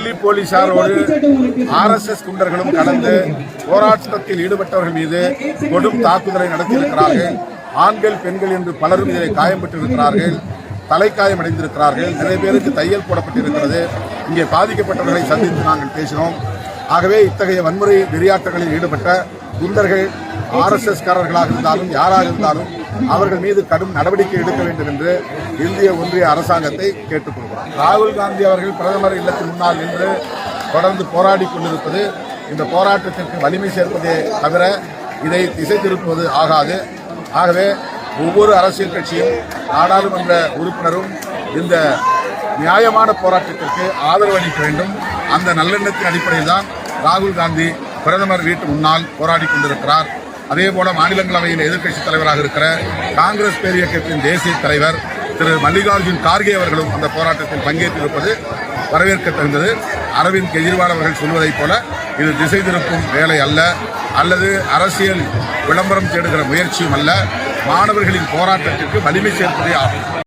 Delhi போலீசாரோடு RSS குண்டர்களும் கலந்து போராட்டத்தில் ஈடுபட்டவர்கள் மீது கொடும் தாக்குதலை நடத்தியிருக்கிறார்கள். ஆண்கள் பெண்கள் என்று பலரும் இதில் காயம்பட்டிருக்கிறார்கள், தலைக்காயம் அடைந்திருக்கிறார்கள். நிறைய பேருக்கு தையல் போடப்பட்டிருக்கிறது. இங்கே பாதிக்கப்பட்டவர்களை சந்தித்து நாங்கள் பேசினோம். ஆகவே இத்தகைய வன்முறை வெறியாட்டங்களில் ஈடுபட்ட குண்டர்கள் RSS காரர்களாக இருந்தாலும் யாராக இருந்தாலும் அவர்கள் மீது கடும் நடவடிக்கை எடுக்க வேண்டும் என்று இந்திய ஒன்றிய அரசாங்கத்தை கேட்டுக்கொள்கிறோம். ராகுல் காந்தி அவர்கள் பிரதமர் இல்லத்தின் முன்னால் நின்று தொடர்ந்து போராடி கொண்டிருப்பது இந்த போராட்டத்திற்கு வலிமை சேர்ப்பதே தவிர இதை திசை திருப்புவது ஆகாது. ஆகவே ஒவ்வொரு அரசியல் கட்சியும் நாடாளுமன்ற உறுப்பினரும் இந்த நியாயமான போராட்டத்திற்கு ஆதரவு அளிக்க வேண்டும். அந்த நல்லெண்ணத்தின் அடிப்படையில் தான் ராகுல் காந்தி பிரதமர் வீட்டு முன்னால் போராடி கொண்டிருக்கிறார். அதேபோல மாநிலங்களவையில் எதிர்க்கட்சித் தலைவராக இருக்கிற காங்கிரஸ் பேரியக்கத்தின் தேசிய தலைவர் திரு மல்லிகார்ஜுன் கார்கே அவர்களும் அந்த போராட்டத்தில் பங்கேற்றிருப்பது வரவேற்கத்தகுந்தது. அரவிந்த் கெஜ்ரிவால் அவர்கள் சொல்வதைப் போல இது திசை திருப்பும் வேலை அல்ல, அல்லது அரசியல் விளம்பரம் தேடுகிற முயற்சியும் அல்ல. மாணவர்களின் போராட்டத்திற்கு வலிமை சேர்ப்பதே ஆகும்.